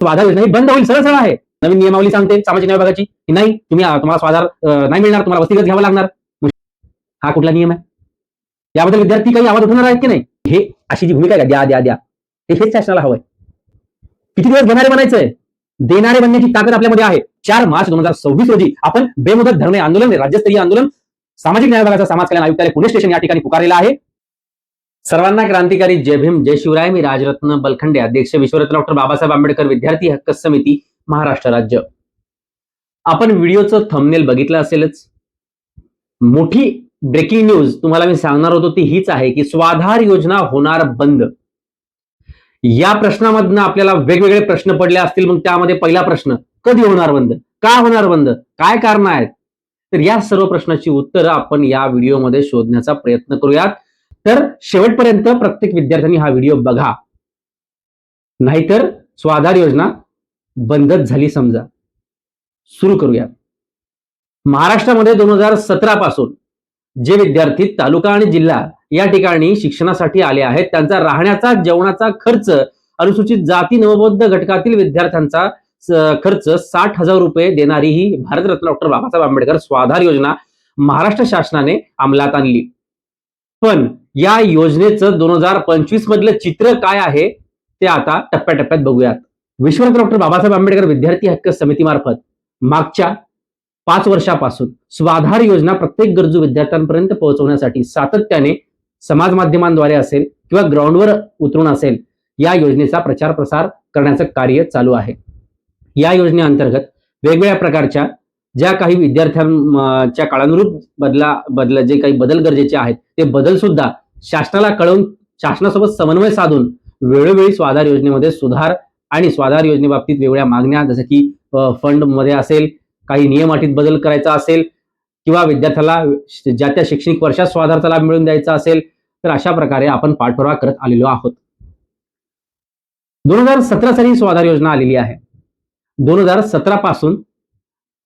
स्वाधार योजना ही बंद होईल, सरळ सरळ आहे. नवीन नियमावली सांगते सामाजिक न्याय विभागाची की नाही, तुम्हाला स्वाधार नाही मिळणार, तुम्हाला वसतिगृह घ्यावं लागणार. हा कुठला नियम आहे? याबद्दल विद्यार्थी काही आवाज उठवणार आहेत की नाही? हे अशी जी भूमिका आहे, द्या द्या द्या, हेच शासनाला हवंय. किती दिवस घेणारे बनायचंय? देणारे बनण्याची ताकद आपल्यामध्ये आहे. 4 मार्च 2026 रोजी आपण बेमुदत धरणे आंदोलन, राज्यस्तरीय आंदोलन सामाजिक न्याय विभागाचा समाज कल्याण आयुक्तालय पुणे स्टेशन या ठिकाणी पुकारलेला आहे. सर्वांना क्रांतिकारी जय भीम, जय शिवराय. मी राजरत्न बलखंडे, अध्यक्ष विश्वरत्न डॉक्टर बाबासाहेब आंबेडकर विद्यार्थी हक्क समिती महाराष्ट्र राज्य. आपण व्हिडिओचं थंबनेल बघितलं असेलच. मोठी ब्रेकिंग न्यूज तुम्हाला मी सांगणार होतो ती हीच आहे की स्वाधार योजना होणार बंद. या प्रश्नामधनं आपल्याला वेगवेगळे प्रश्न पडले असतील. मग त्यामध्ये पहिला प्रश्न, कधी होणार बंद, का होणार बंद, काय कारण आहेत? तर या सर्व प्रश्नाची उत्तरं आपण या व्हिडिओमध्ये शोधण्याचा प्रयत्न करूयात. तर शेवटपर्यंत प्रत्येक विद्यार्थ्यांनी हा व्हिडिओ बघा, नाहीतर स्वाधार योजना बंदच झाली समजा. सुरू करूया. महाराष्ट्रामध्ये 2017 पासून जे विद्यार्थी तालुका आणि जिल्हा या ठिकाणी शिक्षणासाठी आले आहेत, त्यांचा राहण्याचा, जेवणाचा खर्च, अनुसूचित जाती नवबौद्ध घटकातील विद्यार्थ्यांचा खर्च 60,000 रुपये देणारी ही भारतरत्न डॉक्टर बाबासाहेब आंबेडकर स्वाधार योजना महाराष्ट्र शासनाने अंमलात आणली. पण या योजनेचं 2025 मधलं चित्र काय आहे ते आता टप्प्याटप्प्यात बघूयात. विश्वरत्न डॉक्टर बाबासाहेब आंबेडकर विद्यार्थी हक्क समितीमार्फत मागच्या 5 वर्षापासून स्वाधार योजना प्रत्येक गरजू विद्यार्थ्यांपर्यंत पोहोचवण्यासाठी सातत्याने समाज माध्यमांद्वारे असेल किंवा ग्राउंडवर उतरून असेल, या योजनेचा प्रचार प्रसार करण्याचं कार्य चालू आहे. या योजनेअंतर्गत वेगवेगळ्या प्रकारच्या ज्या काही विद्यार्थ्यांच्या काळानुरूप जे काही बदल गरजेचे आहेत ते बदल सुद्धा शासनाला कळवून, शासनासोबत समन्वय साधून वेळोवेळी स्वाधार योजनेमध्ये सुधार आणि स्वाधार योजनेबाबतीत वेगवेगळ्या मागण्या, जसं की फंड मध्ये असेल, काही नियम अटीत बदल करायचा असेल किंवा विद्यार्थ्याला ज्या त्या शैक्षणिक वर्षात स्वाधारचा लाभ मिळवून द्यायचा असेल, तर अशा प्रकारे आपण पाठपुरावा करत आलेलो आहोत. 2017 साली स्वाधार योजना आलेली आहे. 2017 पासून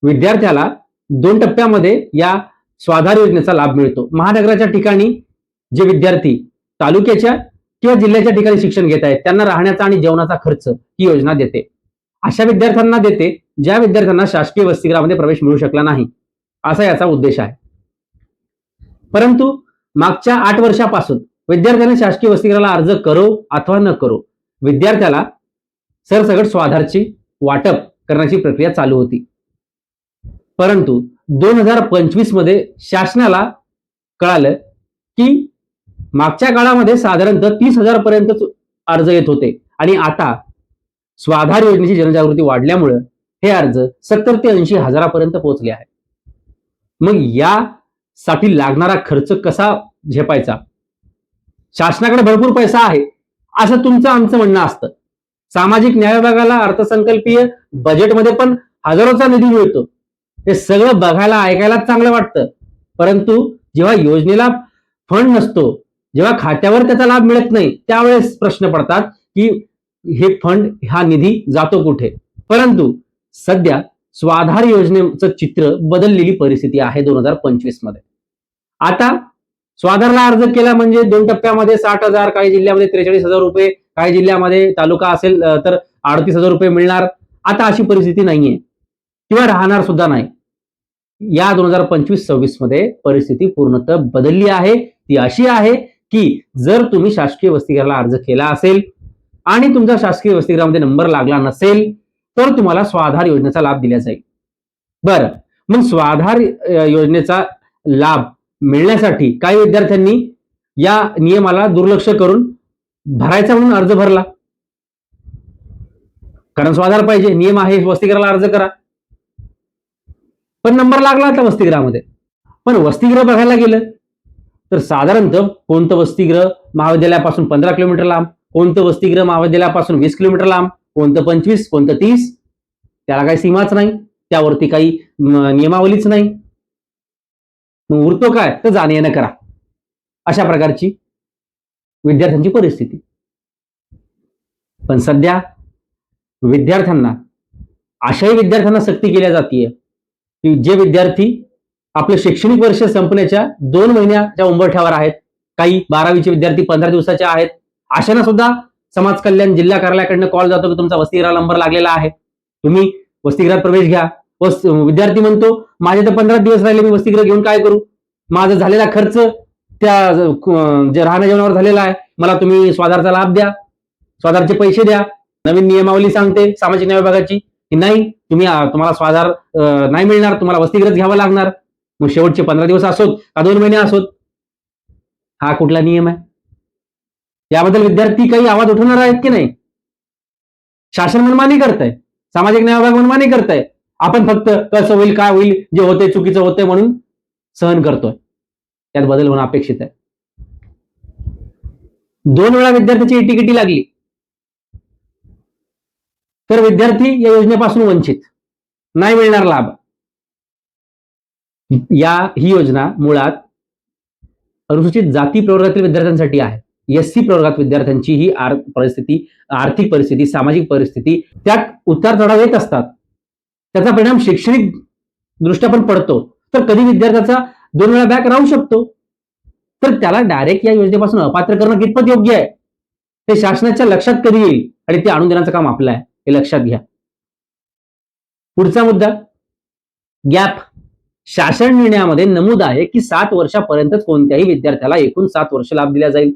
विद्यार्थ्याला 2 टप्प्यामध्ये या स्वाधार योजनेचा लाभ मिळतो. महानगराच्या ठिकाणी जे विद्यार्थी तालुक्याच्या किंवा जिल्ह्याच्या ठिकाणी शिक्षण घेत आहेत, त्यांना राहण्याचा आणि जेवणाचा खर्च ही योजना देते. अशा विद्यार्थ्यांना देते ज्या विद्यार्थ्यांना शासकीय वसतिगृहामध्ये प्रवेश मिळू शकला नाही, असा याचा उद्देश आहे. परंतु मागच्या 8 वर्षापासून विद्यार्थ्यांना शासकीय वसतिगृहाला अर्ज करो अथवा न करो, विद्यार्थ्याला सरसकट स्वाधारची वाटप करण्याची प्रक्रिया चालू होती. परंतु 2025 मध्ये शासनाला कळालं की मागच्या काळामध्ये साधारणतः 30,000 पर्यंत अर्ज येत होते आणि आता स्वाधार योजनेची जनजागृती वाढल्यामुळे हे अर्ज 70 ते 80 हजारापर्यंत पोहोचले आहेत. मग यासाठी लागणारा खर्च कसा झेपायचा? शासनाकडे भरपूर पैसा आहे असं तुमचं आमचं म्हणणं असतं. सामाजिक न्याय विभागाला अर्थसंकल्पीय बजेटमध्ये पण हजारोचा निधी मिळतो. हे सगळं बघायला ऐकायला चांगलं वाटतं, परंतु जेव्हा योजनेला फंड नसतो, जेव्हा खात्यावर त्याचा लाभ मिळत नाही, त्यावेळेस प्रश्न पडतात की हे फंड, हा निधी जातो कुठे? परंतु सध्या स्वाधार योजनेचं चित्र बदललेली परिस्थिती आहे 2025 मध्ये. आता स्वाधारला अर्ज केला म्हणजे 2 टप्प्यामध्ये 60,000, काही जिल्ह्यामध्ये 43,000 रुपये, काही जिल्ह्यामध्ये तालुका असेल तर 38,000 रुपये मिळणार. आता अशी परिस्थिती नाहीये किंवा राहणार सुद्धा नाही. या 2025-26 मध्ये परिस्थिती पूर्णतः बदलली आहे. ती अशी आहे की जर तुम्ही शासकीय वसतिगृहाला अर्ज केला असेल आणि तुमचा शासकीय वसतिगृहामध्ये नंबर लागला नसेल, तर तुम्हाला स्वाधार योजनेचा लाभ दिला जाईल. बरं, मग स्वाधार योजनेचा लाभ मिळण्यासाठी काही विद्यार्थ्यांनी या नियमाला दुर्लक्ष करून भरायचा म्हणून अर्ज भरला, कारण स्वाधार पाहिजे, नियम आहे, वसतिगृहाला अर्ज करा. पण नंबर लागला आता वसतिगृहामध्ये. पण वसतिगृह बघायला गेलं तर साधारणतः कोणतं वसतिगृह महाविद्यालयापासून 15 किलोमीटर लांब, कोणतं वसतिगृह महाविद्यालयापासून 20 किलोमीटर लांब, कोणतं 25, कोणतं 30, त्याला काही सीमाच नाही, त्यावरती काही नियमावलीच नाही. मग उरतो काय? तर जाणे येणं करा. अशा प्रकारची विद्यार्थ्यांची परिस्थिती. पण सध्या विद्यार्थ्यांना, अशाही विद्यार्थ्यांना सक्ती केल्या जाते की जे विद्यार्थी आपलं शैक्षणिक वर्ष संपण्याच्या 2 महिन्याच्या उंबरठ्यावर आहेत, काही 12वीचे विद्यार्थी 15 दिवसाचे आहेत, अशांना सुद्धा समाज कल्याण जिल्हा कार्यालयाकडनं कॉल जातो की तुमचा वसतिगृह नंबर लागलेला आहे, तुम्ही वसतिगृहात प्रवेश घ्या. विद्यार्थी म्हणतो माझे तर 15 दिवस राहिले, मी वसतिगृह घेऊन काय करू, माझा झालेला खर्च त्या जे राहण्या जेवणावर झालेला आहे, मला तुम्ही स्वाधारचा लाभ द्या, स्वाधारचे पैसे द्या. नवीन नियमावली सांगते सामाजिक न्याय विभागाची की नाही, तुम्हाला स्वाधार नाही मिळणार, तुम्हाला वसतिगृह घ्यावं लागणार. मग शेवटचे 15 दिवस असोत का 2 महिने असोत, हा कुठला नियम आहे? याबद्दल विद्यार्थी काही आवाज उठवणार आहेत की नाही? शासन मनमानी करताय, सामाजिक न्याय विभाग मनमानी करताय, आपण फक्त कसं होईल काय होईल, जे होते चुकीचं होते म्हणून सहन करतोय. त्यात बदल होणं अपेक्षित आहे. 2 वेळा विद्यार्थ्याची इटीकिटी लागली तर विद्यार्थी या योजनेपासून वंचित, नाही मिळणार लाभ. ही योजना मुळात अनुसूचित जाती प्रवर्गातील विद्यार्थ्यांसाठी आहे. एससी प्रवर्गात विद्यार्थ्यांची ही आर्थिक परिस्थिती, सामाजिक परिस्थिती, त्यात उतार चढाव येत असतात. त्याचा परिणाम शैक्षणिक दृष्ट्या पण पडतो. तर कधी विद्यार्थ्याचा 2 वेळा बॅक राहू शकतो. तर त्याला डायरेक्ट या योजनेपासून अपात्र करणं कितपत योग्य आहे ते शासनाच्या लक्षात कधी येईल आणि ते आणून देण्याचं काम आपलं आहे, हे लक्षात घ्या. पुढचा मुद्दा, गॅप. शासन निर्णयामध्ये नमूद आहे की 7 वर्षापर्यंतच कोणत्याही विद्यार्थ्याला एकूण 7 वर्ष लाभ दिला जाईल.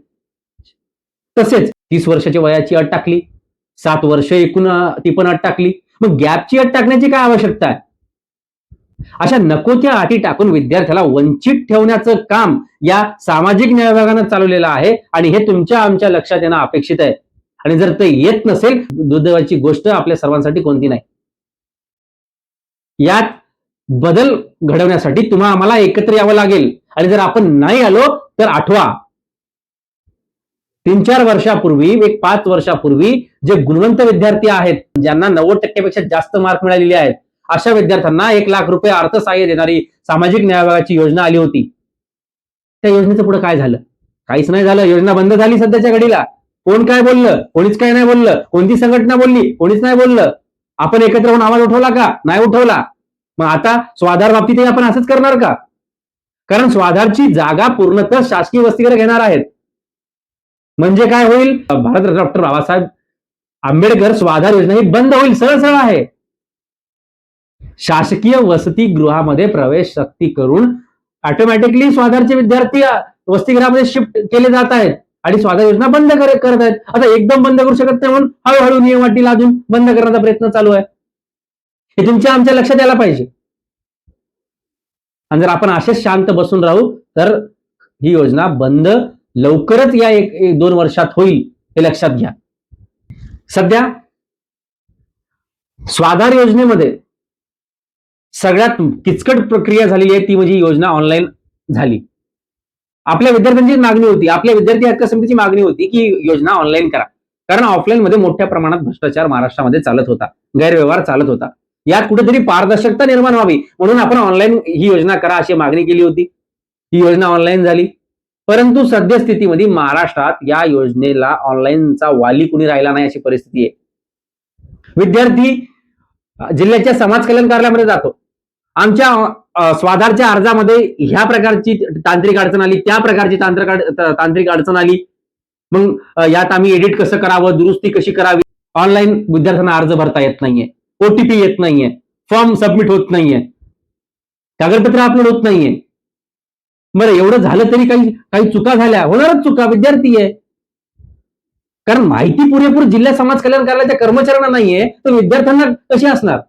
तसेच 30 वर्षाच्या वयाची अट टाकली, 7 वर्ष एकूण ती पण अट टाकली. मग गॅपची अट टाकण्याची काय आवश्यकता आहे? अशा नको त्या अटी टाकून विद्यार्थ्याला वंचित ठेवण्याचं काम या सामाजिक न्याय विभागानं चालवलेलं आहे आणि हे तुमच्या आमच्या लक्षात येणं अपेक्षित आहे. आणि जर ते येत नसेल, दुर्दैवाची गोष्ट आपल्या सर्वांसाठी कोणती नाही. यात बदल घडवण्यासाठी तुम्हाला आम्हाला एकत्र यावं लागेल आणि जर आपण नाही आलो तर आठवा, 3-4 वर्षापूर्वी, 5 वर्षापूर्वी जे गुणवंत विद्यार्थी आहेत, ज्यांना 90% पेक्षा जास्त मार्क मिळालेले आहेत, अशा विद्यार्थ्यांना 1 लाख रुपये अर्थसहाय्य देणारी सामाजिक न्याय विभागाची योजना आली होती. त्या योजनेचं पुढे काय झालं? काहीच नाही झालं. योजना बंद झाली सध्याच्या घडीला. कोण काय बोललं? कोणीच काय नाही बोललं. कोणती संघटना बोलली? कोणीच नाही बोललं. आपण एकत्र होऊन आवाज उठवला का? नाही उठवला. मग आता स्वाधार बाबतीतही आपण असंच करणार का? कारण स्वाधारची जागा पूर्णतः शासकीय वसतिगृह घेणार आहेत. म्हणजे काय होईल? भारतरत्न डॉक्टर बाबासाहेब आंबेडकर स्वाधार योजना ही बंद होईल. सरळ सरळ आहे. शासकीय वसतिगृहामध्ये प्रवेश सक्ती करून ऑटोमॅटिकली स्वाधारचे विद्यार्थी वसतिगृहामध्ये शिफ्ट केले जात आहेत आणि स्वाधार योजना बंद करत आहेत. आता एकदम बंद करू शकत नाही म्हणून हळूहळू नियम अटी लादून बंद करण्याचा प्रयत्न चालू आहे. हे तुमच्या आमच्या लक्षात यायला पाहिजे. आणि जर आपण असेच शांत बसून राहू तर ही योजना बंद लवकरच या 1-2 वर्षात होईल, हे लक्षात घ्या. सध्या स्वाधार योजनेमध्ये सगळ्यात किचकट प्रक्रिया झालेली आहे ती म्हणजे योजना ऑनलाईन झाली. आपल्या विद्यार्थ्यांची मागणी होती, आपल्या विद्यार्थी हक्क समितीची मागणी होती की योजना ऑनलाईन करा, कारण ऑफलाईन मध्ये मोठ्या प्रमाणात भ्रष्टाचार महाराष्ट्रामध्ये चालत होता, गैरव्यवहार चालत होता. यात कुठेतरी पारदर्शकता निर्माण व्हावी म्हणून आपण ऑनलाईन ही योजना करा अशी मागणी केली होती. ही योजना ऑनलाईन झाली, परंतु सद्यस्थितीमध्ये महाराष्ट्रात या योजनेला ऑनलाईनचा वाली कुणी राहिला नाही अशी परिस्थिती आहे. विद्यार्थी जिल्ह्याच्या समाज कल्याण कार्यालयामध्ये जातो, आमच्या स्वाधारच्या अर्जामध्ये ह्या प्रकारची तांत्रिक अडचण आली, त्या प्रकारची तांत्रिक अडचण आली, मग यात आम्ही एडिट कसं करावं, दुरुस्ती कशी करावी, ऑनलाईन विद्यार्थ्यांना अर्ज भरता येत नाहीये, ओटीपी येत नाहीये, फॉर्म सबमिट होत नाहीये, कागदपत्र अपलोड होत नाहीये. बरं, एवढं झालं तरी काही चुका झाल्या, होणारच चुका, विद्यार्थी आहे. कारण माहिती पुरेपूर जिल्हा समाज कल्याण कार्यालयाच्या कर्मचाऱ्यांना नाहीये तर विद्यार्थ्यांना कशी असणार?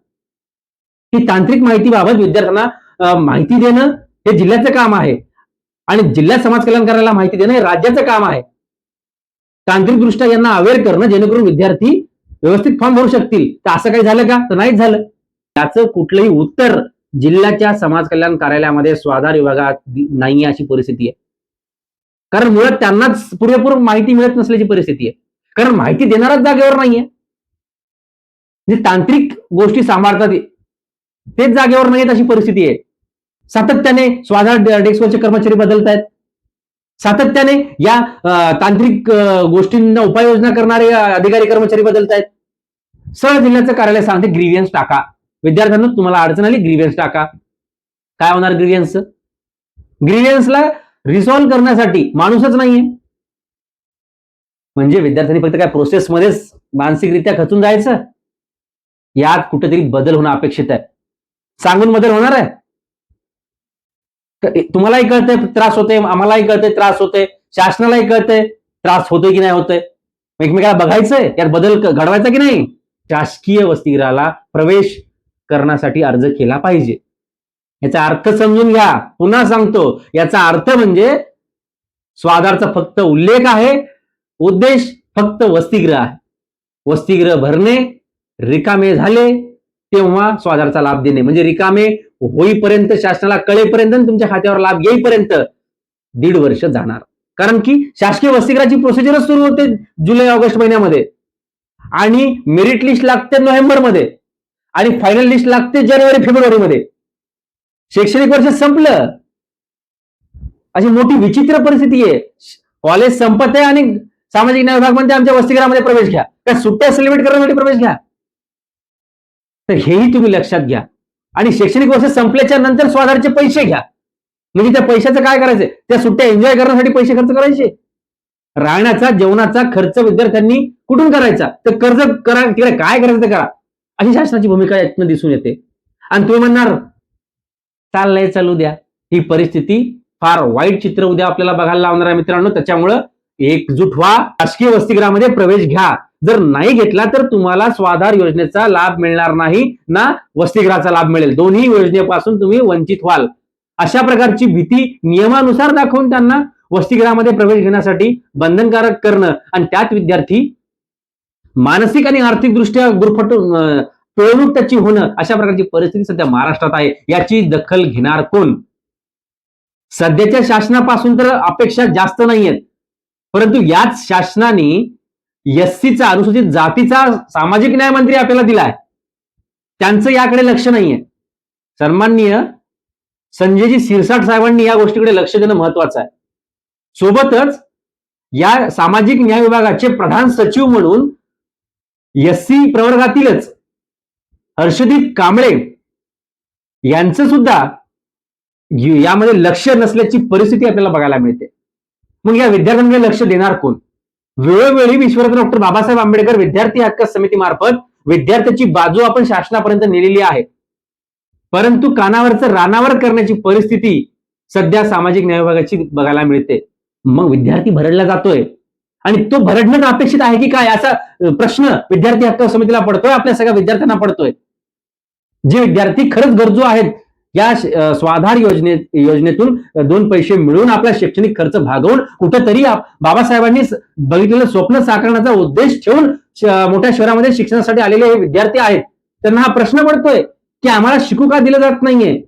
ही तांत्रिक माहितीबाबत विद्यार्थ्यांना माहिती देणं हे जिल्ह्याचं काम आहे आणि जिल्हा समाज कल्याण कार्यालयाला माहिती देणं हे राज्याचं काम आहे. तांत्रिकदृष्ट्या यांना अवेअर करणं जेणेकरून विद्यार्थी व्यवस्थित फॉर्म भरू शकतील. तर असं काही झालं का? तर नाहीच झालं. त्याचं कुठलंही उत्तर जिल्ह्याच्या समाज कल्याण कार्यालयामध्ये स्वाधार विभागात नाहीये अशी परिस्थिती आहे. कारण मुळात त्यांनाच पुरेपूर माहिती मिळत नसल्याची परिस्थिती आहे. कारण माहिती देणारच जागेवर नाहीये. जे तांत्रिक गोष्टी सांभाळतात तेच जागेवर नाहीत अशी परिस्थिती आहे. सातत्याने स्वाधार डेस्कवरचे कर्मचारी बदलत आहेत, सातत्याने या तांत्रिक गोष्टींना उपाययोजना करणारे अधिकारी कर्मचारी बदलत आहेत. सरळ जिल्ह्याचं कार्यालय सांगते ग्रीव्हियन्स टाका. विद्यार्थ्यांना तुम्हाला अडचण आली, ग्रीव्हियन्स टाका. काय होणार ग्रीव्हियन्स? ग्रीव्हियन्सला रिसॉल्व्ह करण्यासाठी माणूसच नाहीये. म्हणजे विद्यार्थ्यांनी फक्त काय प्रोसेसमध्येच मानसिकरित्या खचून जायचं? यात कुठेतरी बदल होणं अपेक्षित आहे. सांगून बदल होणार आहे? तुम्हालाही कळतंय त्रास होते, आम्हालाही कळतंय त्रास होते, शासनालाही कळतंय त्रास होतोय की नाही होतोय. एकमेकाला बघायचंय, यात बदल घडवायचा की नाही? शासकीय वसतिगृहाला प्रवेश करण्यासाठी अर्ज केला पाहिजे. याचा अर्थ समजून घ्या. पुन्हा सांगतो, याचा अर्थ म्हणजे स्वाधारचा फक्त उल्लेख आहे, उद्देश फक्त वसतिगृह आहे. वसतिगृह भरणे, रिकामे झाले तेव्हा स्वाधारचा लाभ देणे. म्हणजे रिकामे होईपर्यंत, शासनाला कळेपर्यंत, तुमच्या खात्यावर लाभ येईपर्यंत 1.5 वर्ष जाणार. कारण की शासकीय वसतिगृहाची प्रोसिजरच सुरू होते जुलै ऑगस्ट महिन्यामध्ये, आणि मेरिट लिस्ट लागते नोव्हेंबरमध्ये, आणि फायनल लिस्ट लागते जानेवारी फेब्रुवारीमध्ये. शैक्षणिक वर्ष संपलं. अशी मोठी विचित्र परिस्थिती आहे. कॉलेज संपत आहे आणि सामाजिक न्याय विभाग म्हणते आमच्या वसतिगृहामध्ये प्रवेश घ्या. त्या सुट्ट्या सेलिब्रेट करण्यासाठी प्रवेश घ्या. तर हेही तुम्ही लक्षात घ्या. आणि शैक्षणिक वर्ष संपल्याच्या नंतर स्वाधारचे पैसे घ्या. म्हणजे त्या पैशाचं काय करायचंय? त्या सुट्ट्या एन्जॉय करण्यासाठी पैसे खर्च करायचे. राहण्याचा, जेवणाचा खर्च विद्यार्थ्यांनी कुठून करायचा? तर कर्ज करा, तिकडे काय करायचं ते करा, अशी शासनाची भूमिका यातनं दिसून येते. आणि तुम्ही म्हणणार चाललंय चालू द्या. ही परिस्थिती फार वाईट चित्र उद्या आपल्याला बघायला लावणार आहे मित्रांनो. त्याच्यामुळं एकजूट व्हा, शासकीय वसतिगृहामध्ये प्रवेश घ्या. जर नाही घेतला तर तुम्हाला स्वाधार योजनेचा लाभ मिळणार नाही ना वसतिगृहाचा लाभ मिळेल. दोन्ही योजनेपासून तुम्ही वंचित व्हाल. अशा प्रकारची भीती नियमानुसार दाखवून त्यांना वसतिगृहामध्ये प्रवेश घेण्यासाठी बंधनकारक करणं, आणि त्यात विद्यार्थी मानसिक आणि आर्थिक दृष्ट्या गुरफटून पिळवणूक त्याची होणं, अशा प्रकारची परिस्थिती सध्या महाराष्ट्रात आहे. याची दखल घेणार कोण? सध्याच्या शासनापासून तर अपेक्षा जास्त नाहीयेत, परंतु याच शासनाने एससीचा, अनुसूचित जातीचा सामाजिक न्याय मंत्री आपल्याला दिलाय. त्यांचं याकडे लक्ष नाहीये. सन्माननीय संजयजी शिरसाट साहेबांनी या गोष्टीकडे लक्ष देणं महत्वाचं आहे. सोबतच या सामाजिक न्याय विभागाचे प्रधान सचिव म्हणून एससी प्रवर्गातीलच हर्षदीप कांबळे यांचं सुद्धा यामध्ये लक्ष नसल्याची परिस्थिती आपल्याला बघायला मिळते. मग या विद्यार्थ्यांकडे लक्ष देणार कोण? वेळोवेळी विश्वरत्न डॉक्टर बाबासाहेब आंबेडकर विद्यार्थी हक्क समितीमार्फत विद्यार्थ्याची बाजू आपण शासनापर्यंत नेलेली आहे, परंतु कानावरचं रानावर करण्याची परिस्थिती सध्या सामाजिक न्याय विभागाची बघायला मिळते. मग विद्यार्थी भरडला जातोय, आणि तो भरडणं अपेक्षित आहे की काय, असा प्रश्न विद्यार्थी हक्क समितीला पडतोय, आपल्या सगळ्या विद्यार्थ्यांना पडतोय. जे विद्यार्थी खरंच गरजू आहेत, या स्वाधार योजनेतून 2 पैसे मिळून आपला शैक्षणिक खर्च भागवून कुठेतरी बाबासाहेबांनी बघितलेलं स्वप्न साकारण्याचा उद्देश ठेवून मोठ्या शहरामध्ये शिक्षणासाठी आलेले हे विद्यार्थी आहेत, त्यांना हा प्रश्न पडतोय की आम्हाला शिकू का दिलं जात नाहीये?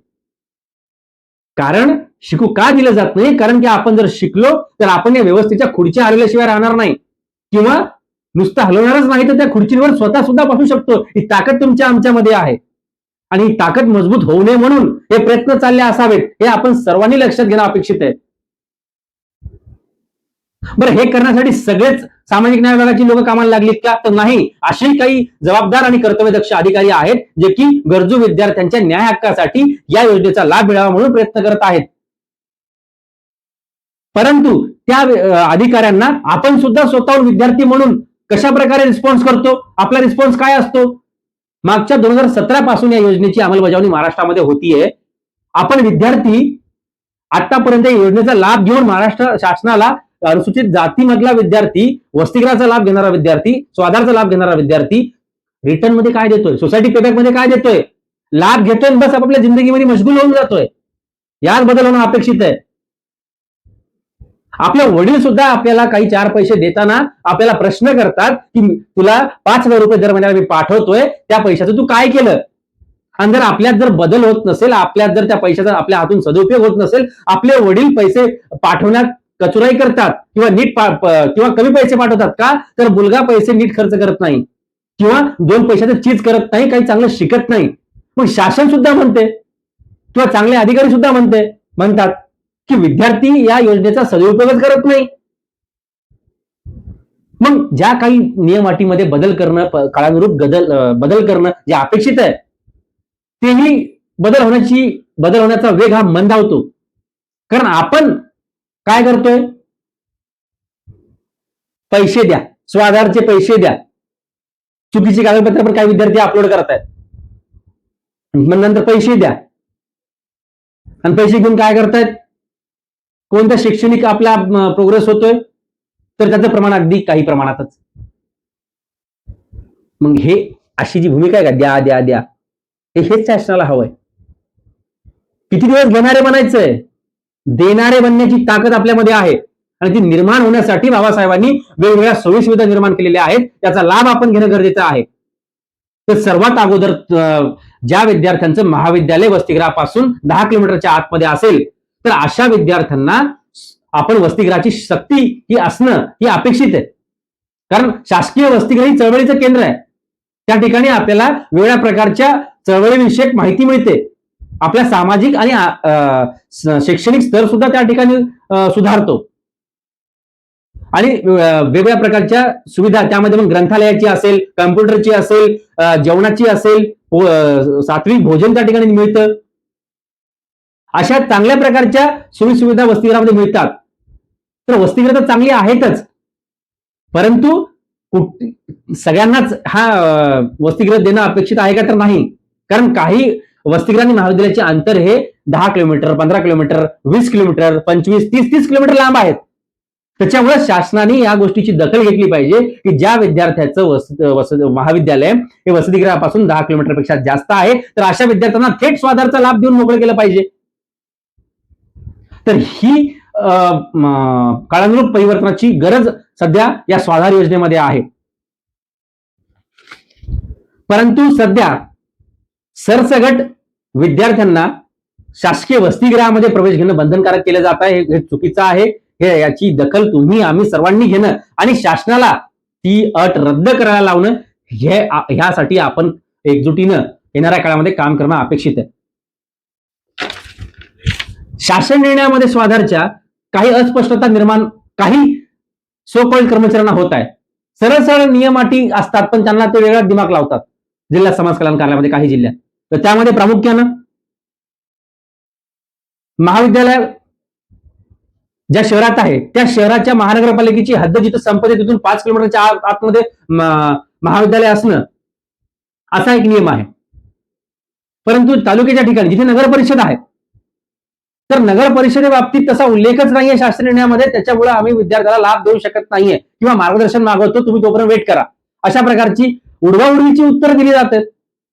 कारण शिकू का दिलं जात नाही? कारण की आपण जर शिकलो तर आपण या व्यवस्थेच्या खुर्च्या हलवल्याशिवाय राहणार नाही, किंवा नुसतं हलवणारच नाही तर त्या खुर्चीवर स्वतः सुद्धा बसू शकतो. ही ताकद तुमच्या आमच्यामध्ये आहे, आणि ही ताकद मजबूत होऊ नये म्हणून हे प्रयत्न चालले असावेत, हे आपण सर्वांनी लक्षात घेणं अपेक्षित आहे. बरं, हे करण्यासाठी सगळेच सामाजिक न्याय विभागाची लोक कामाला लागलीत का? तर नाही. असे काही जबाबदार आणि कर्तव्यदक्ष अधिकारी आहेत जे की गरजू विद्यार्थ्यांच्या न्याय हक्कासाठी या योजनेचा लाभ मिळावा म्हणून प्रयत्न करत आहेत. परंतु त्या अधिकाऱ्यांना आपण सुद्धा स्वतःहून विद्यार्थी म्हणून कशा प्रकारे रिस्पॉन्स करतो? आपला रिस्पॉन्स काय असतो? मागच्या 2017 पासून या योजनेची अंमलबजावणी महाराष्ट्रामध्ये होतीये. आपण विद्यार्थी आतापर्यंत या योजनेचा लाभ घेऊन महाराष्ट्र शासनाला अनुसूचित जातीमधला विद्यार्थी, वसतिगृहाचा लाभ घेणारा विद्यार्थी, स्वाधारचा लाभ घेणारा विद्यार्थी रिटर्न मध्ये काय देतोय, सोसायटी पेबॅक मध्ये काय देतोय, लाभ घेतोय, बस आपल्या जिंदगीमध्ये मशगूल होऊन जातोय. यात बदल होणं अपेक्षित आहे. आपले वडील सुद्धा आपल्याला काही 4 पैसे देताना आपल्याला प्रश्न करतात की तुला 5,000 रुपये दर महिन्याला मी पाठवतोय, त्या पैशाचं तू काय केलं? आणि जर आपल्यात जर बदल होत नसेल, आपल्यात जर त्या पैशाचा आपल्या हातून सदुपयोग होत नसेल, आपले वडील पैसे पाठवण्यात कचुराई करतात किंवा नीट किंवा कमी पैसे पाठवतात का? तर मुलगा पैसे नीट खर्च करत नाही, किंवा 2 पैशाचं चीज करत नाही, काही चांगलं शिकत नाही. मग शासन सुद्धा म्हणते, किंवा चांगले अधिकारी सुद्धा म्हणतात की विद्यार्थी या योजनेचा सदुपयोगच करत नाही. मग ज्या काही नियम अटीमध्ये बदल करणं, काळानुरूप बदल करणं जे अपेक्षित आहे, तेही बदल होण्याचा वेग हा मंदावतो. कारण आपण काय करतोय? पैसे द्या, स्वाधारचे पैसे द्या. चुकीची कागदपत्र पण काही विद्यार्थी अपलोड करतायत. मग नंतर पैसे द्या आणि पैसे घेऊन काय करतायत, कोणत्या शैक्षणिक आपला प्रोग्रेस होतोय तर त्याचं प्रमाण अगदी काही प्रमाणातच. मग हे अशी जी भूमिका आहे का, द्या द्या द्या, हेच शासनाला हवंय. किती दिवस घेणारे बनायचंय, देणारे बनण्याची ताकद आपल्यामध्ये आहे आणि ती निर्माण होण्यासाठी बाबासाहेबांनी वेगवेगळ्या सोयीसुविधा निर्माण केलेल्या आहेत. त्याचा लाभ आपण घेणं गरजेचं आहे. तर सर्वात अगोदर ज्या विद्यार्थ्यांचं महाविद्यालय वसतिगृहापासून 10 किलोमीटरच्या आतमध्ये असेल तर अशा विद्यार्थ्यांना आपण वसतिगृहाची सक्ती ही असणं ही अपेक्षित आहे. कारण शासकीय वसतिगृह ही चळवळीचं केंद्र आहे. त्या ठिकाणी आपल्याला वेगवेगळ्या प्रकारच्या चळवळीविषयक माहिती मिळते. आपल्या सामाजिक आणि शैक्षणिक स्तर सुद्धा त्या ठिकाणी सुधारतो आणि वेगवेगळ्या प्रकारच्या सुविधा त्यामध्ये मग ग्रंथालयाची असेल, कम्प्युटरची असेल, जेवणाची असेल, सात्विक भोजन त्या ठिकाणी मिळतं. अशा चांगल्या प्रकारच्या सोयीसुविधा वसतिगृहामध्ये मिळतात. तर वसतिगृह तर चांगली आहेतच, परंतु सगळ्यांनाच हा वसतिगृह देणं अपेक्षित आहे का तर नाही. कारण काही वसतिगृह आणि महाविद्यालयाचे अंतर हे 10 किलोमीटर, 15 किलोमीटर, 20 किलोमीटर, 25, 30 किलोमीटर लांब आहेत. त्याच्यामुळे शासनाने या गोष्टीची दखल घेतली पाहिजे की ज्या विद्यार्थ्याचं महाविद्यालय हे वसतिगृहापासून 10 किलोमीटरपेक्षा जास्त आहे तर अशा विद्यार्थ्यांना थेट स्वाधारचा लाभ देऊन मोकळं केलं पाहिजे. तर ही काळानुरूप परिवर्तनाची गरज सध्या या स्वाधार योजनेमध्ये आहे. परंतु सध्या सरसगट विद्यार्थ्यांना शासकीय वसतिगृहामध्ये प्रवेश घेणं बंधनकारक केलं जात आहे. हे चुकीचं आहे. हे याची दखल तुम्ही आम्ही सर्वांनी घेणं आणि शासनाला ती अट रद्द करायला लावणं ह्यासाठी आपण एकजुटीनं येणाऱ्या काळामध्ये काम करणं अपेक्षित आहे. शासन निर्णयामध्ये स्वाधारच्या काही अस्पष्टता निर्माण काही सो कॉल्ड कर्मचाऱ्यांना होत आहे. सरळ सरळ नियम अटी असतात पण त्यांना ते वेगळा दिमाग लावतात जिल्हा समाज कल्याण कार्यालयामध्ये काही जिल्ह्यात. तर त्यामध्ये प्रामुख्यानं महाविद्यालय ज्या शहरात आहे त्या शहराच्या महानगरपालिकेची हद्द जिथं संपते तिथून 5 किलोमीटरच्या आतमध्ये महाविद्यालय असणं असा एक नियम आहे. परंतु तालुक्याच्या ठिकाणी जिथे नगर परिषद आहे तर नगर परिषदेबाबतीत तसा उल्लेखच नाहीये शासन निर्णयामध्ये. त्याच्यामुळे आम्ही विद्यार्थ्याला लाभ देऊ शकत नाहीये किंवा मार्गदर्शन मागवतो, तुम्ही तोपर्यंत वेट करा, अशा प्रकारची उडवाउडवीची उत्तर दिली जातात.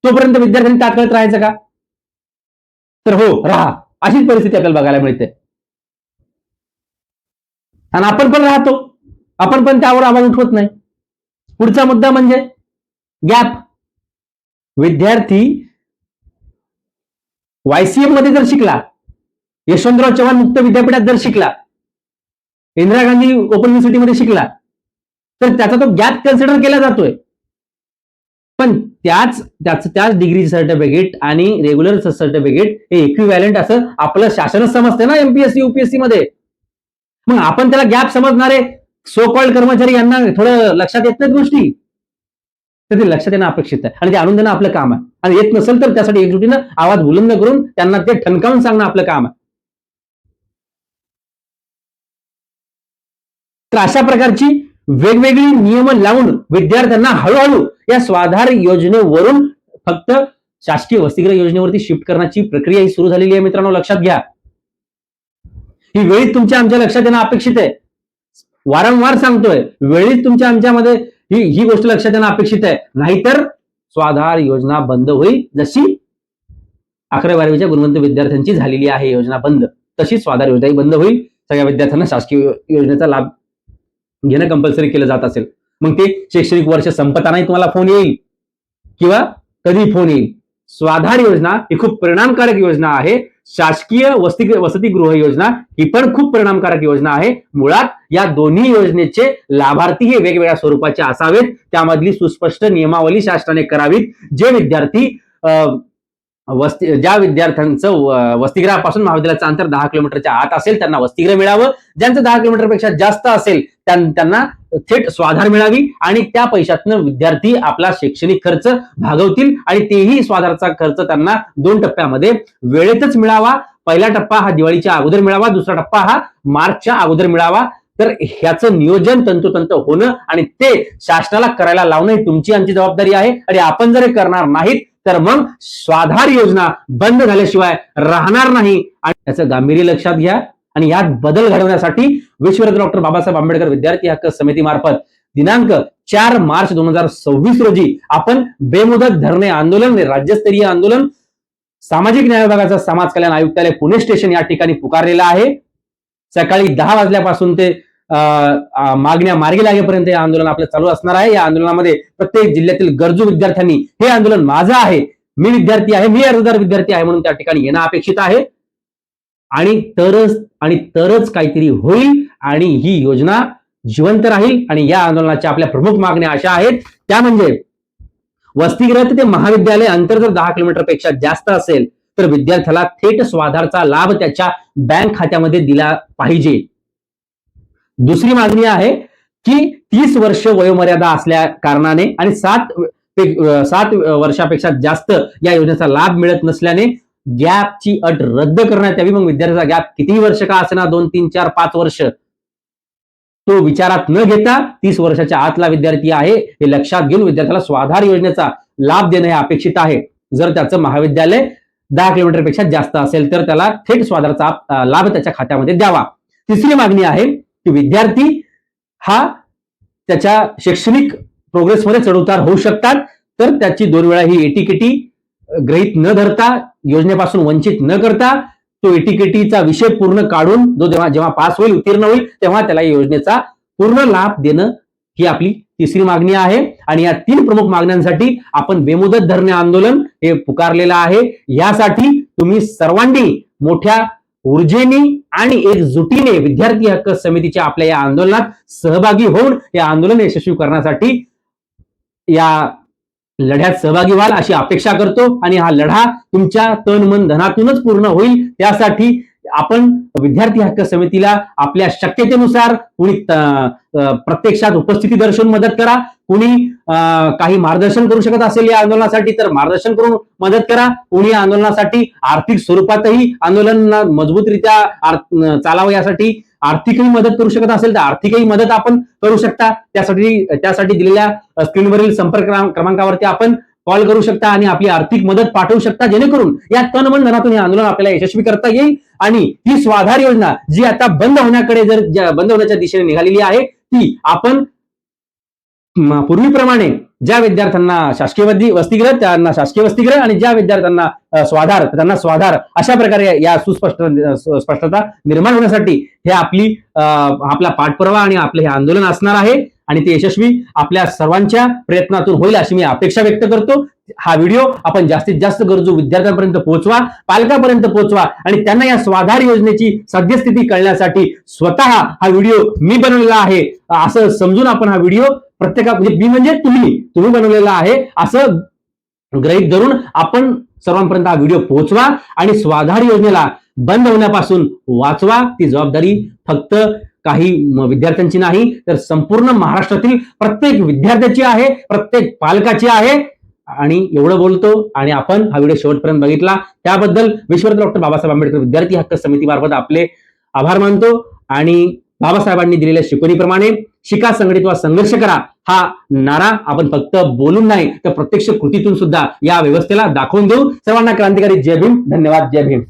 तोपर्यंत विद्यार्थ्यांनी ताकद राहायचं का? तर हो, राहा, अशीच परिस्थिती आपल्याला बघायला मिळते. आणि आपण पण राहतो, आपण पण त्यावर आवाज उठवत नाही. पुढचा मुद्दा म्हणजे गॅप. विद्यार्थी YCM मध्ये जर शिकला, यशवंतराव चव्हाण मुक्त विद्यापीठात जर शिकला, इंदिरा गांधी ओपन युनिव्हर्सिटीमध्ये शिकला तर त्याचा तो गॅप कन्सिडर केला जातोय. पण त्याच डिग्री सर्टिफिकेट आणि रेग्युलर सर्टिफिकेट हे इक्विव्हॅलंट असं आपलं शासनच समजते ना MPSC UPSC मध्ये. मग आपण त्याला गॅप समजणारे सो कॉल्ड कर्मचारी यांना थोडं लक्षात येत नाहीत गोष्टी, तर ते लक्षात येणं अपेक्षित आहे आणि ते आणून देणं आपलं काम आहे. आणि येत नसेल तर त्यासाठी एकजुटीनं आवाज बुलंद करून त्यांना ते ठणकावून सांगणं आपलं काम आहे. तर अशा प्रकारची वेगवेगळी नियम लावून विद्यार्थ्यांना हळूहळू या स्वाधार योजनेवरून फक्त शासकीय वसतिगृह योजनेवरती शिफ्ट करण्याची प्रक्रिया ही सुरू झालेली आहे. मित्रांनो, लक्षात घ्या, ही वेळीच तुमच्या आमच्या लक्षात येणं अपेक्षित आहे. वारंवार सांगतोय, वेळीच तुमच्या आमच्यामध्ये ही गोष्ट लक्षात येणं अपेक्षित आहे. नाहीतर स्वाधार योजना बंद होईल. जशी 11वी-12वीच्या गुणवंत विद्यार्थ्यांची झालेली आहे योजना बंद, तशी स्वाधार योजनाही बंद होईल. सगळ्या विद्यार्थ्यांना शासकीय योजनेचा लाभ घेणं कंपल्सरी केलं जात असेल. मग ते शैक्षणिक वर्ष संपतानाही तुम्हाला फोन येईल किंवा कधी फोन येईल. स्वाधार योजना ही खूप परिणामकारक योजना आहे. शासकीय वसतिगृह योजना ही पण खूप परिणामकारक योजना आहे. मुळात या दोन्ही योजनेचे लाभार्थी हे वेगवेगळ्या स्वरूपाचे असावेत. त्यामधली सुस्पष्ट नियमावली शासनाने करावीत. जे विद्यार्थी ज्या विद्यार्थ्यांचं वसतिगृहापासून महाविद्यालयाचं अंतर 10 किलोमीटरच्या आत असेल त्यांना वसतिगृह मिळावं. ज्यांचं 10 किलोमीटरपेक्षा जास्त असेल त्यांना थेट स्वाधार मिळावी आणि त्या पैशातनं विद्यार्थी आपला शैक्षणिक खर्च भागवतील आणि तेही स्वाधारचा खर्च त्यांना 2 टप्प्यामध्ये वेळेतच मिळावा. पहिला टप्पा हा दिवाळीच्या अगोदर मिळावा, दुसरा टप्पा हा मार्चच्या अगोदर मिळावा. तर ह्याचं नियोजन तंतोतंत होणं आणि ते शासनाला करायला लावणं ही तुमची आमची जबाबदारी आहे. आणि आपण जर हे करणार नाहीत तर मग स्वाधार योजना बंद झाल्याशिवाय राहणार नाही. आणि याचं गांभीर्य लक्षात घ्या आणि यात बदल घडवण्यासाठी विश्वरत्न डॉक्टर बाबासाहेब आंबेडकर विद्यार्थी हक्क समितीमार्फत दिनांक 4 मार्च 2026 रोजी आपण बेमुदत धरणे आंदोलन, राज्यस्तरीय आंदोलन सामाजिक न्याय विभागाचा समाज कल्याण आयुक्तालय पुणे स्टेशन या ठिकाणी पुकारलेला आहे. सकाळी 10 वाजल्यापासून ते मागण्या मार्गी लागेपर्यंत हे आंदोलन आपलं चालू असणार आहे. या आंदोलनामध्ये प्रत्येक जिल्ह्यातील गरजू विद्यार्थ्यांनी हे आंदोलन माझं आहे, मी विद्यार्थी आहे, मी अर्जदार विद्यार्थी आहे म्हणून त्या ठिकाणी येणं अपेक्षित आहे. आणि तरच काहीतरी होईल आणि ही योजना जिवंत राहील. आणि या आंदोलनाच्या आपल्या प्रमुख मागण्या अशा आहेत, त्या म्हणजे वसतिगृह ते महाविद्यालय अंतर जर 10 किलोमीटर पेक्षा जास्त असेल तर विद्यार्थ्याला थेट स्वाधारचा लाभ त्याच्या बँक खात्यामध्ये दिला पाहिजे. दुसरी मागणी आहे की 30 वर्ष वयोमर्यादा असल्या कारणाने आणि 7 वर्षापेक्षा जास्त या योजनेचा लाभ मिळत नसल्याने गॅपची अट रद्द करण्यात यावी. मग विद्यार्थ्याचा गॅप किती वर्ष का असेना, 2, 3, 4, 5 वर्ष, तो विचारात न घेता 30 वर्षाच्या आतला विद्यार्थी आहे हे लक्षात घेऊन विद्यार्थ्याला स्वाधार योजनेचा लाभ देणं हे अपेक्षित आहे. जर त्याचं महाविद्यालय 10 किलोमीटर पेक्षा जास्त असेल तर त्याला थेट स्वाधारचा लाभ त्याच्या खात्यामध्ये द्यावा. तिसरी मागणी आहे की विद्यार्थी हा त्याच्या शैक्षणिक प्रोग्रेसमध्ये चढउतार होऊ शकतात, तर त्याची 2 वेळा ही एटीकेटी गृहीत न धरता, योजनेपासून वंचित न करता तो एटीकेटीचा विषय पूर्ण काढून जेव्हा पास होईल, उत्तीर्ण होईल, तेव्हा त्याला योजनेचा पूर्ण लाभ देणं ही आपली तिसरी मागणी आहे. आणि या 3 प्रमुख मागण्यांसाठी आपण बेमुदत धरणे आंदोलन हे पुकारलेलं आहे. यासाठी तुम्ही सर्वांनी मोठ्या ऊर्जेने आणि एकजुटीने विद्यार्थी हक्क समितीच्या आपल्या या आंदोलनात सहभागी होऊन या आंदोलन यशस्वी करण्यासाठी या लढ्यात सहभागी व्हाल अशी अपेक्षा करतो. आणि हा लढा तुमच्या तन मन धनातूनच पूर्ण होईल. त्यासाठी आपण विद्यार्थी हक्क समितीला आपल्या शक्यतेनुसार कुणी प्रत्यक्षात उपस्थिती दर्शवून मदत करा, कुणी काही मार्गदर्शन करू शकत असेल या आंदोलनासाठी तर मार्गदर्शन करून मदत करा, कुणी आंदोलनासाठी आर्थिक स्वरूपातही आंदोलन मजबूतरित्या चालावं यासाठी आर्थिकही मदत करू शकत असेल तर आर्थिकही मदत आपण करू शकता. त्यासाठी दिलेल्या स्क्रीनवरील संपर्क क्रमांकावरती आपण कॉल करू शकता आणि आपली आर्थिक मदत पाठवू शकता, जेणेकरून या तन मन धनातून हे आंदोलन आपल्याला यशस्वी करता येईल. आणि ही स्वाधार योजना जी आता बंद होण्याच्या दिशेने निघालेली आहे ती आपण पूर्वीप्रमाणे ज्या विद्यार्थ्यांना शासकीय वसतिगृह त्यांना शासकीय वसतिगृह आणि ज्या विद्यार्थ्यांना स्वाधार त्यांना स्वाधार अशा प्रकारे या स्पष्टता निर्माण होण्यासाठी हे आपला पाठपुरावा आणि आपले हे आंदोलन असणार आहे. आणि ते यशस्वी आपल्या सर्वांच्या प्रयत्नातून होईल अशी मी अपेक्षा व्यक्त करतो. हा व्हिडिओ आपण जास्तीत जास्त गरजू विद्यार्थ्यांपर्यंत पोहोचवा, पालकांपर्यंत पोहोचवा आणि त्यांना या स्वाधार योजनेची सद्यस्थिती कळण्यासाठी स्वतः हा व्हिडिओ मी बनवलेला आहे असं समजून आपण हा व्हिडिओ मी म्हणजे तुम्ही बनवलेला आहे असं गृहीत धरून आपण सर्वांपर्यंत हा व्हिडिओ पोहोचवा आणि स्वाधार योजनेला बंद होण्यापासून वाचवा. ती जबाबदारी फक्त काही विद्यार्थ्यांची नाही तर संपूर्ण महाराष्ट्रातील प्रत्येक विद्यार्थ्याची आहे, प्रत्येक पालकाची आहे. आणि एवढं बोलतो आणि आपण हा व्हिडिओ शेवटपर्यंत बघितला त्याबद्दल विश्वरत्न डॉक्टर बाबासाहेब आंबेडकर विद्यार्थी हक्क समितीमार्फत आपले आभार मानतो. आणि बाबासाहेबांनी दिलेल्या शिकवणीप्रमाणे शिका, संघटित वा संघर्ष करा हा नारा आपण फक्त बोलून नाही तर प्रत्यक्ष कृतीतून सुद्धा या व्यवस्थेला दाखवून देऊ. सर्वांना क्रांतिकारी जय भीम. धन्यवाद. जय भीम.